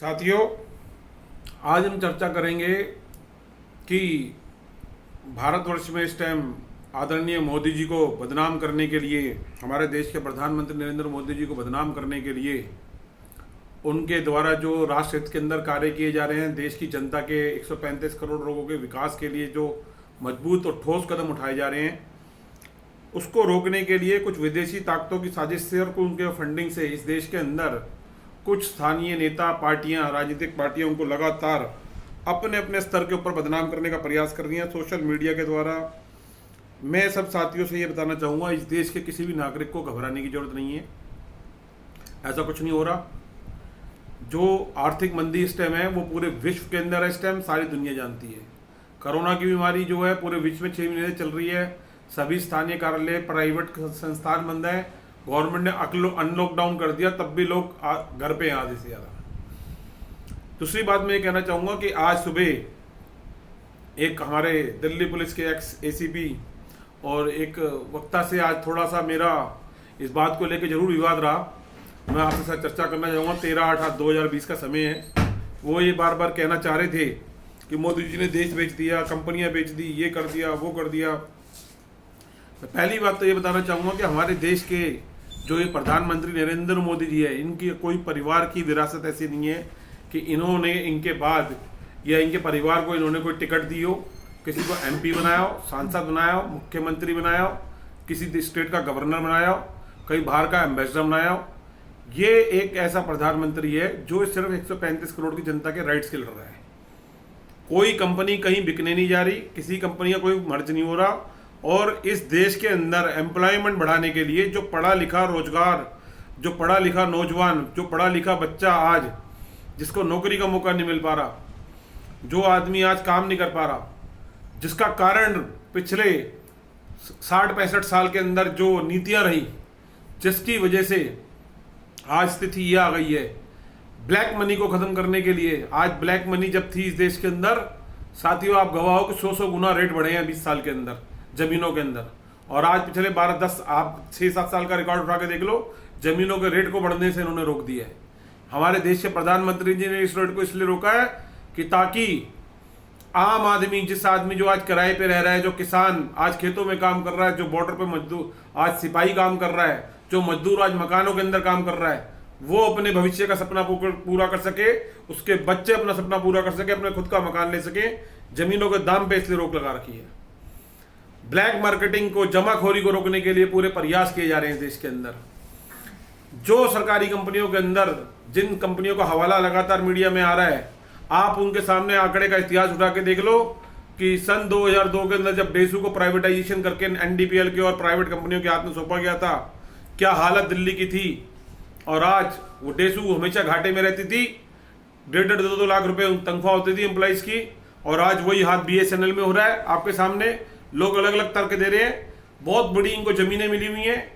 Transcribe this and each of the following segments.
साथियों, आज हम चर्चा करेंगे कि भारतवर्ष में इस टाइम आदरणीय मोदी जी को बदनाम करने के लिए, हमारे देश के प्रधानमंत्री नरेंद्र मोदी जी को बदनाम करने के लिए उनके द्वारा जो राष्ट्र हित के अंदर कार्य किए जा रहे हैं, देश की जनता के 135 करोड़ लोगों के विकास के लिए जो मजबूत और ठोस कदम उठाए जा रहे हैं, उसको रोकने के लिए कुछ विदेशी ताकतों की साजिश से और उनके फंडिंग से इस देश के अंदर कुछ स्थानीय नेता पार्टियां, राजनीतिक पार्टियां उनको लगातार अपने अपने स्तर के ऊपर बदनाम करने का प्रयास कर रही हैं सोशल मीडिया के द्वारा। मैं सब साथियों से ये बताना चाहूँगा, इस देश के किसी भी नागरिक को घबराने की जरूरत नहीं है। ऐसा कुछ नहीं हो रहा। जो आर्थिक मंदी इस टाइम है वो पूरे विश्व के अंदर है, इस टाइम सारी दुनिया जानती है। कोरोना की बीमारी जो है पूरे विश्व में 6 महीने से चल रही है। सभी स्थानीय कार्यालय, प्राइवेट संस्थान बंद है। गवर्नमेंट ने अनलॉकडाउन कर दिया, तब भी लोग घर पे हैं आधे से ज़्यादा। दूसरी बात मैं ये कहना चाहूँगा कि आज सुबह एक हमारे दिल्ली पुलिस के एक्स एसीपी और एक वक्ता से आज थोड़ा सा मेरा इस बात को लेकर जरूर विवाद रहा। मैं आपके साथ चर्चा करना चाहूँगा। 13/8/2020 का समय है। वो ये बार बार कहना चाह रहे थे कि मोदी जी ने देश बेच दिया, कंपनियां बेच दी, ये कर दिया, वो कर दिया। पहली बात तो ये बताना चाहूँगा कि हमारे देश के जो ये प्रधानमंत्री नरेंद्र मोदी जी है, इनकी कोई परिवार की विरासत ऐसी नहीं है कि इन्होंने इनके बाद या इनके परिवार को इन्होंने कोई टिकट दी हो, किसी को एमपी बनाया हो, सांसद बनाया हो, मुख्यमंत्री बनाया हो, किसी स्टेट का गवर्नर बनाया हो, कहीं बाहर का एम्बेसडर बनाया हो। ये एक ऐसा प्रधानमंत्री है जो सिर्फ 135 करोड़ की जनता के राइट्स के लड़ रहा है। कोई कंपनी कहीं बिकने नहीं जा रही, किसी कंपनी का कोई मर्ज नहीं हो रहा। और इस देश के अंदर एम्प्लॉयमेंट बढ़ाने के लिए जो पढ़ा लिखा रोजगार, जो पढ़ा लिखा नौजवान, जो पढ़ा लिखा बच्चा आज जिसको नौकरी का मौका नहीं मिल पा रहा, जो आदमी आज काम नहीं कर पा रहा, जिसका कारण पिछले 60-65 साल के अंदर जो नीतियां रही, जिसकी वजह से आज स्थिति ये आ गई है। ब्लैक मनी को खत्म करने के लिए, आज ब्लैक मनी जब थी इस देश के अंदर, साथियों आप गवाह हो कि 100 गुना रेट बढ़े हैं 20 साल के अंदर जमीनों के अंदर। और आज पिछले 12-10 आप 6-7 साल का रिकॉर्ड उठा के देख लो, जमीनों के रेट को बढ़ने से इन्होंने रोक दिया है। हमारे देश के प्रधानमंत्री जी ने इस रेट को इसलिए रोका है कि ताकि आम आदमी, जिस आदमी जो आज किराए पे रह रहा है, जो किसान आज खेतों में काम कर रहा है, जो बॉर्डर पे मजदूर आज सिपाही काम कर रहा है, जो मजदूर आज मकानों के अंदर काम कर रहा है, वो अपने भविष्य का सपना पूरा कर सके, उसके बच्चे अपना सपना पूरा कर सके, अपने खुद का मकान ले सके। जमीनों के दाम पे इसलिए रोक लगा रखी है। ब्लैक मार्केटिंग को, जमाखोरी को रोकने के लिए पूरे प्रयास किए जा रहे हैं देश के अंदर। जो सरकारी कंपनियों के अंदर, जिन कंपनियों का हवाला लगातार मीडिया में आ रहा है, आप उनके सामने आंकड़े का इतिहास उठा के देख लो कि सन 2002 के अंदर जब डेसू को प्राइवेटाइजेशन करके एनडीपीएल के और प्राइवेट कंपनियों के हाथ में सौंपा गया था, क्या हालत दिल्ली की थी। और आज वो डेसू हमेशा घाटे में रहती थी, 1.5-2 लाख रुपए तनख्वाह होती थी एम्प्लॉइज की। और आज वही हाथ बीएसएनएल में हो रहा है। आपके सामने लोग अलग अलग तर्क दे रहे हैं। बहुत बड़ी इनको जमीनें मिली हुई हैं,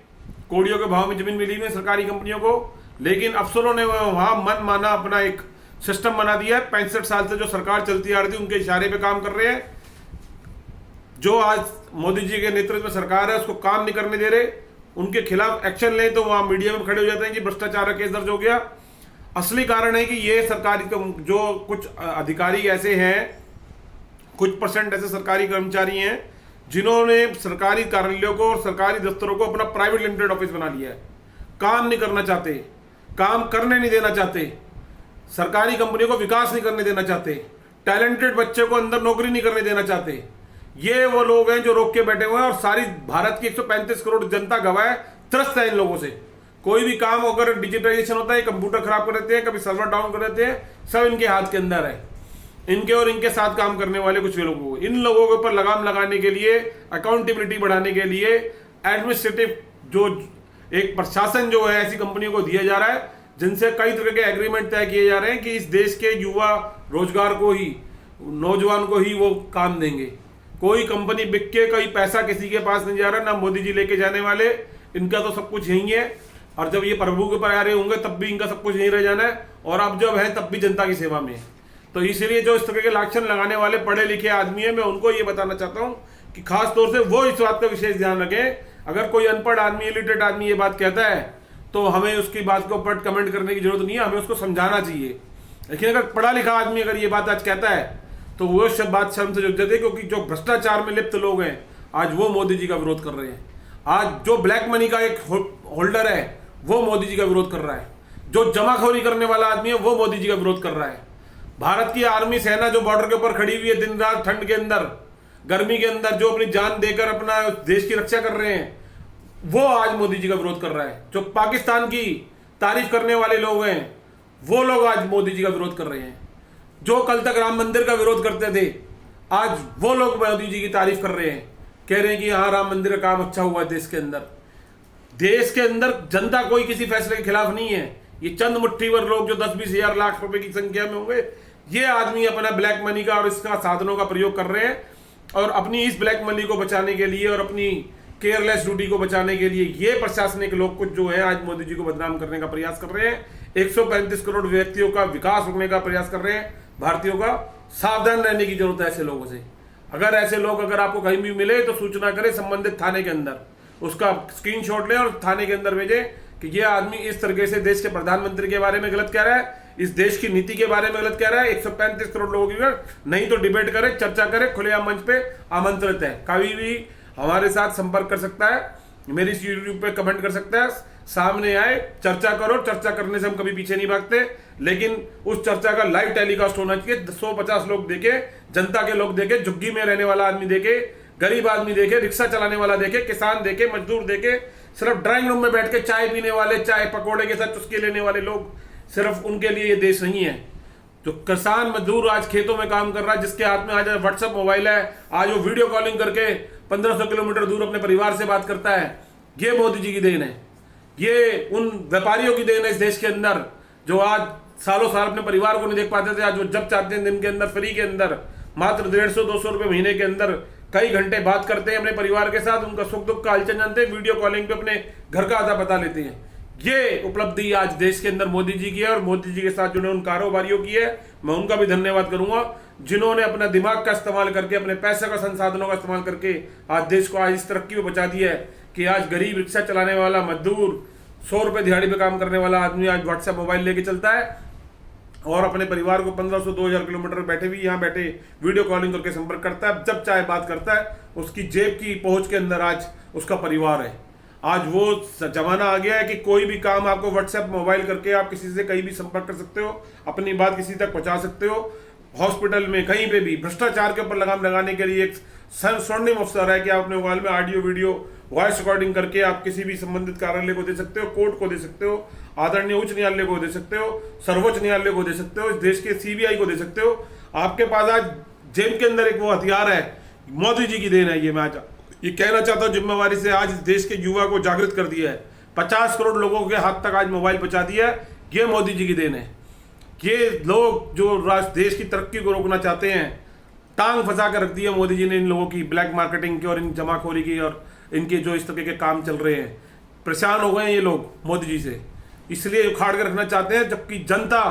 कोड़ियों के भाव में जमीन मिली हुई है सरकारी कंपनियों को, लेकिन अफसरों ने वहां मन माना अपना एक सिस्टम बना दिया है। 65 साल से जो सरकार चलती आ रही थी, उनके इशारे पे काम कर रहे हैं। जो आज मोदी जी के नेतृत्व में सरकार है, उसको काम नहीं करने दे रहे। उनके खिलाफ एक्शन लें तो वहां मीडिया में खड़े हो जाते हैं कि भ्रष्टाचार का केस दर्ज हो गया। असली कारण है कि ये सरकारी जो कुछ अधिकारी ऐसे हैं, कुछ परसेंट ऐसे सरकारी कर्मचारी हैं जिन्होंने सरकारी कार्यालयों को और सरकारी दफ्तरों को अपना प्राइवेट लिमिटेड ऑफिस बना लिया है। काम नहीं करना चाहते, काम करने नहीं देना चाहते, सरकारी कंपनियों को विकास नहीं करने देना चाहते, टैलेंटेड बच्चे को अंदर नौकरी नहीं करने देना चाहते। ये वो लोग हैं जो रोक के बैठे हुए हैं। और सारी भारत की 135 करोड़ जनता गवाह त्रस्त है इन लोगों से। कोई भी काम अगर डिजिटलाइजेशन होता है, कंप्यूटर खराब कर देते हैं, कभी सर्वर डाउन कर देते हैं, सब इनके हाथ के अंदर है। इनके और इनके साथ काम करने वाले कुछ लोगों, इन लोगों के ऊपर लगाम लगाने के लिए, अकाउंटेबिलिटी बढ़ाने के लिए एडमिनिस्ट्रेटिव जो एक प्रशासन जो है ऐसी कंपनियों को दिया जा रहा है, जिनसे कई तरह के एग्रीमेंट तय किए जा रहे हैं कि इस देश के युवा रोजगार को ही, नौजवान को ही वो काम देंगे। कोई कंपनी बिक के कोई पैसा किसी के पास नहीं जा रहा, ना मोदी जी लेके जाने वाले। इनका तो सब कुछ यही है। और जब ये प्रभु के ऊपर आ रहे होंगे तब भी इनका सब कुछ यहीं रह जाना है। और अब जब है तब भी जनता की सेवा में है। तो इसलिए जो इस तरह के लाछन लगाने वाले पढ़े लिखे आदमी है, मैं उनको ये बताना चाहता हूँ कि खास तौर से वो इस बात का विशेष ध्यान रखें। अगर कोई अनपढ़ आदमी, इलिटरेट आदमी ये बात कहता है तो हमें उसकी बात के ऊपर कमेंट करने की जरूरत नहीं है, हमें उसको समझाना चाहिए। लेकिन अगर पढ़ा लिखा आदमी अगर ये बात आज कहता है तो वो सब बात शर्म से जुड़ जाती है, क्योंकि जो भ्रष्टाचार में लिप्त लोग हैं आज वो मोदी जी का विरोध कर रहे हैं। आज जो ब्लैक मनी का एक होल्डर है वो मोदी जी का विरोध कर रहा है, जो जमाखोरी करने वाला आदमी है वो मोदी जी का विरोध कर रहा है। भारत की आर्मी सेना जो बॉर्डर के ऊपर खड़ी हुई है दिन रात ठंड के अंदर गर्मी के अंदर, जो अपनी जान देकर अपना देश की रक्षा कर रहे हैं, वो आज मोदी जी का विरोध कर रहा है। जो पाकिस्तान की तारीफ करने वाले लोग हैं वो लोग आज मोदी जी का विरोध कर रहे हैं। जो कल तक राम मंदिर का विरोध करते थे आज वो लोग मोदी जी की तारीफ कर रहे हैं, कह रहे हैं कि हाँ राम मंदिर का काम अच्छा हुआ है देश के अंदर। देश के अंदर जनता कोई किसी फैसले के खिलाफ नहीं है। ये चंद मुट्ठी भर लोग जो 10-20 हजार लाख रुपए की संख्या में होंगे, ये आदमी अपना ब्लैक मनी का और इसका साधनों का प्रयोग कर रहे हैं और अपनी इस ब्लैक मनी को बचाने के लिए और अपनी केयरलेस ड्यूटी को बचाने के लिए ये प्रशासनिक लोग कुछ जो है आज मोदी जी को बदनाम करने का प्रयास कर रहे हैं। 135 करोड़ व्यक्तियों का विकास रोकने का प्रयास कर रहे हैं भारतीयों का। सावधान रहने की जरूरत है ऐसे लोगों से। अगर ऐसे लोग अगर आपको कहीं भी मिले तो सूचना करें संबंधित थाने के अंदर, उसका स्क्रीनशॉट लें और थाने के अंदर भेजें कि ये आदमी इस तरीके से देश के प्रधानमंत्री के बारे में गलत कह रहा है, इस देश की नीति के बारे में गलत कह रहा है। 135 करोड़ लोगों की नहीं तो डिबेट करें, चर्चा करें, खुलेआम मंच पे आमंत्रित है। कभी भी हमारे साथ संपर्क कर सकता है, मेरी यूट्यूब पे कमेंट कर सकता है, सामने आए, चर्चा करो। चर्चा करने से हम कभी पीछे नहीं भागते, लेकिन उस चर्चा का लाइव टेलीकास्ट होना चाहिए। 150 लोग देखे, जनता के लोग देखे, झुग्गी में रहने वाला आदमी देखे, गरीब आदमी देखे, रिक्शा चलाने वाला देखे, किसान देखे, मजदूर देखे। सिर्फ ड्राइंग रूम में बैठ के चाय पीने वाले, चाय पकौड़े के साथ चुस्की लेने वाले लोग, सिर्फ उनके लिए ये देश नहीं है। जो किसान मजदूर आज खेतों में काम कर रहा है, जिसके हाथ में आज व्हाट्सएप मोबाइल है, आज वो वीडियो कॉलिंग करके 1500 किलोमीटर दूर अपने परिवार से बात करता है, ये मोदी जी की देन है। ये उन व्यापारियों की देन है इस देश के अंदर जो आज सालों साल अपने परिवार को नहीं देख पाते थे। आज वो जब चाहते हैं दिन के अंदर फ्री के अंदर मात्र 150-200 रुपए महीने के अंदर कई घंटे बात करते हैं अपने परिवार के साथ, उनका सुख दुख का हालचाल जानते हैं, वीडियो कॉलिंग पे अपने घर का आधा पता लेते हैं। ये उपलब्धि आज देश के अंदर मोदी जी की है और मोदी जी के साथ जिन्होंने उन कारोबारियों की है, मैं उनका भी धन्यवाद करूंगा जिन्होंने अपना दिमाग का इस्तेमाल करके, अपने पैसे का संसाधनों का इस्तेमाल करके आज देश को आज इस तरक्की में बचा दिया है कि आज गरीब रिक्शा चलाने वाला मजदूर, 100 रुपए दिहाड़ी पे काम करने वाला आदमी आज व्हाट्सएप मोबाइल लेके चलता है और अपने परिवार को 1500-2000 किलोमीटर बैठे भी यहाँ बैठे वीडियो कॉलिंग करके संपर्क करता है। जब चाहे बात करता है, उसकी जेब की पहुंच के अंदर आज उसका परिवार है। आज वो जमाना आ गया है कि कोई भी काम आपको व्हाट्सएप मोबाइल करके आप किसी से कहीं भी संपर्क कर सकते हो, अपनी बात किसी तक पहुंचा सकते हो। हॉस्पिटल में कहीं पे भी भ्रष्टाचार के ऊपर लगाम लगाने के लिए एक स्वर्णिम अवसर है कि आप अपने मोबाइल में ऑडियो वीडियो वॉइस रिकॉर्डिंग करके आप किसी भी संबंधित कार्यालय को दे सकते हो, कोर्ट को दे सकते हो, आदरणीय उच्च न्यायालय को दे सकते हो, सर्वोच्च न्यायालय को दे सकते हो, इस देश के सीबीआई को दे सकते हो। आपके पास आज जेब के अंदर एक वो हथियार है, मोदी जी की देन है। ये मैं आज ये कहना चाहता हूँ जिम्मेवारी से, आज देश के युवा को जागृत कर दिया है। 50 करोड़ लोगों के हाथ तक आज मोबाइल पहुंचा दिया है, ये मोदी जी की देन है। ये लोग जो देश की तरक्की को रोकना चाहते हैं, टांग फंसा कर रख दी है मोदी जी ने इन लोगों की, ब्लैक मार्केटिंग की और इन जमाखोरी की और इनके जो इस तरह के काम चल रहे हैं। परेशान हो गए हैं ये लोग मोदी जी से, इसलिए उखाड़ कर रखना चाहते हैं, जबकि जनता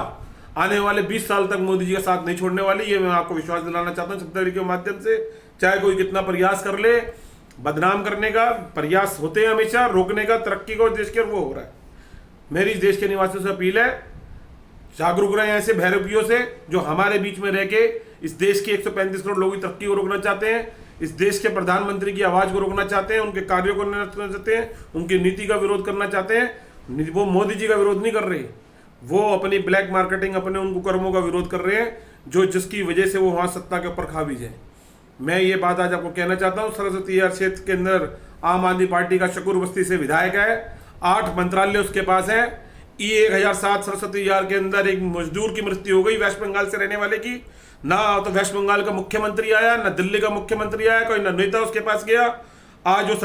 आने वाले 20 साल तक मोदी जी का साथ नहीं छोड़ने वाली। ये मैं आपको विश्वास दिलाना चाहता हूँ छत्तीसगढ़ के माध्यम से। चाहे कोई कितना प्रयास कर ले, बदनाम करने का प्रयास होते हैं हमेशा, रोकने का तरक्की को देश के, वो हो रहा है। मेरी इस देश के निवासियों से अपील है, जागरूक रहे ऐसे भैरवियों से जो हमारे बीच में रह के इस देश के 135 करोड़ लोगों की तरक्की को रोकना चाहते हैं, इस देश के प्रधानमंत्री की आवाज को रोकना चाहते हैं, उनके कार्यों को रोकना चाहते हैं, उनकी नीति का विरोध करना चाहते हैं। वो मोदी जी का विरोध नहीं कर रहे, वो अपनी ब्लैक मार्केटिंग, अपने उन कुकर्मों का विरोध कर रहे हैं जो जिसकी वजह से वो वहां सत्ता के ऊपर काबिज है। मैं ये बात आज आपको कहना चाहता हूँ। सरस्वती यार क्षेत्र के अंदर आम आदमी पार्टी का शकूर बस्ती से विधायक है, 8 मंत्रालय उसके पास है। 1007 सरस्वती यार के अंदर एक मजदूर की मृत्यु हो गई वेस्ट बंगाल से रहने वाले की। ना तो वेस्ट बंगाल का मुख्यमंत्री आया, ना दिल्ली का मुख्यमंत्री आया, कोई नेता उसके पास गया। आज जो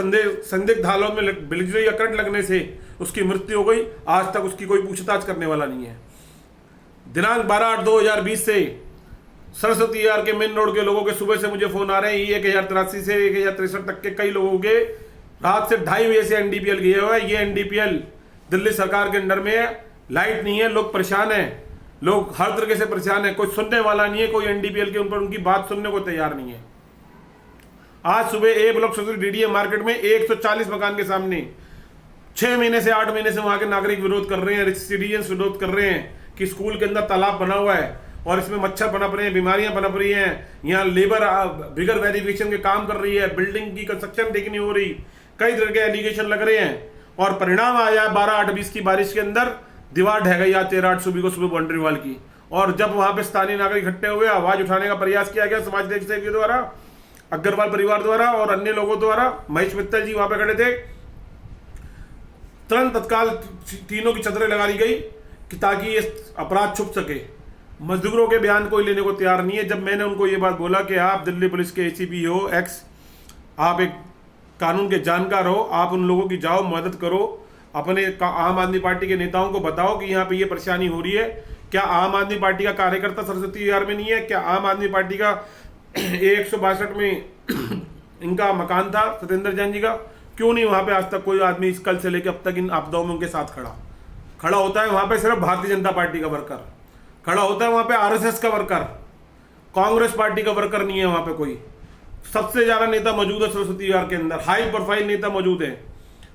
संदिग्ध हालों में बिजली या करंट लगने से उसकी मृत्यु हो गई, आज तक उसकी कोई पूछताछ करने वाला नहीं है। दिनांक 12/8/2020 से सरस्वती यार के मेन रोड के लोगों के सुबह से मुझे फोन आ रहे हैं, 1083 से 1063 तक के कई लोगों के रात से 2:30 बजे से एनडीपीएल गया हुआ है। ये एनडीपीएल दिल्ली सरकार के अंडर में है, लाइट नहीं है, लोग परेशान हैं, लोग हर तरीके से परेशान है, कोई सुनने वाला नहीं है, कोई एनडीपीएल के ऊपर उनकी बात सुनने को तैयार नहीं है। आज सुबह ए ब्लॉक डीडीए मार्केट में 140 मकान के सामने 6 महीने से 8 महीने से वहां के नागरिक विरोध कर रहे हैं, सिटीजन विरोध कर रहे हैं कि स्कूल के अंदर तालाब बना हुआ है और इसमें मच्छर पनप रहे हैं, बीमारियां पनप रही हैं, यहाँ लेबर बिगर वेरिफिकेशन के काम कर रही है, बिल्डिंग की कंस्ट्रक्शन ठीक नहीं हो रही, कई तरह के एलिगेशन लग रहे हैं, और परिणाम आया 12/8/20 की बारिश के अंदर दीवार ढह गई आज 13/8 सुबह को, सुबह बाउंड्री वाल की। और जब वहां पे स्थानीय नागरिक इकट्ठे हुए, आवाज उठाने का प्रयास किया गया समाज देश के द्वारा, अग्रवाल परिवार द्वारा और अन्य लोगों द्वारा, महेश मित्तल जी वहां पे खड़े थे, तुरंत तत्काल तीनों की छतरें लगा दी गई कि ताकि ये अपराध छुप सके। मजदूरों के बयान कोई लेने को तैयार नहीं है। जब मैंने उनको ये बात बोला कि आप दिल्ली पुलिस के एसीपी हो, आप एक कानून के जानकार हो, आप उन लोगों की जाओ मदद करो, अपने आम आदमी पार्टी के नेताओं को बताओ कि यहाँ पे ये परेशानी हो रही है। क्या आम आदमी पार्टी का कार्यकर्ता सरस्वती विहार में नहीं है? क्या आम आदमी पार्टी का 162 में इनका मकान था सत्येंद्र जैन जी का? क्यों नहीं वहां पे आज तक कोई आदमी इस कल से लेकर अब तक इन आपदाओं में उनके साथ खड़ा होता है? वहां पे सिर्फ भारतीय जनता पार्टी का वर्कर खड़ा होता है, वहां पे आरएसएस का वर्कर, कांग्रेस पार्टी का वर्कर नहीं है वहां पे कोई। सबसे ज्यादा नेता मौजूद है सरस्वती विहार के अंदर, हाई प्रोफाइल नेता मौजूद है।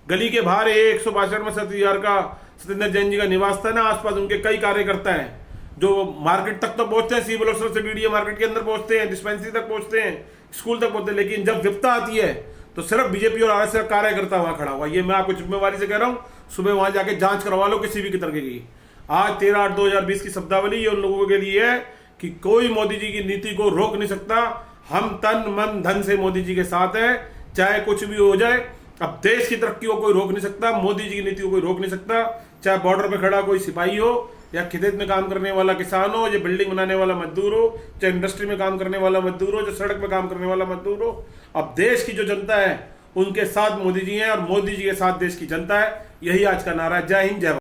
गली के बाहर 162 में सरस्वती विहार का सत्येंद्र जैन जी का निवास था ना, आसपास उनके कई कार्यकर्ता हैं जो मार्केट तक तो पहुंचते हैं, सिविल और से डीडीए मार्केट के अंदर पहुंचते हैं, डिस्पेंसरी तक पहुंचते हैं, स्कूल तक पहुंचते हैं, लेकिन जब विपता आती है तो सिर्फ बीजेपी और आरएसएस का कार्यकर्ता वहां खड़ा हुआ। ये मैं आपको जिम्मेवारी से कह रहा हूं, सुबह वहां जाके जांच करवा लो किसी भी तरह की। आज 13/8/2020 की शब्दावली ये उन लोगों के लिए है कि कोई मोदी जी की नीति को रोक नहीं सकता। हम तन मन धन से मोदी जी के साथ हैं, चाहे कुछ भी हो जाए। अब देश की तरक्की को कोई रोक नहीं सकता, मोदी जी की नीति को कोई रोक नहीं सकता, चाहे बॉर्डर पे खड़ा कोई सिपाही हो या खेत में काम करने वाला किसान हो, या बिल्डिंग बनाने वाला मजदूर हो, चाहे इंडस्ट्री में काम करने वाला मजदूर हो, जो सड़क में काम करने वाला मजदूर हो। अब देश की जो जनता है उनके साथ मोदी जी हैं और मोदी जी के साथ देश की जनता है। यही आज का नारा है। जय हिंद, जय भारत।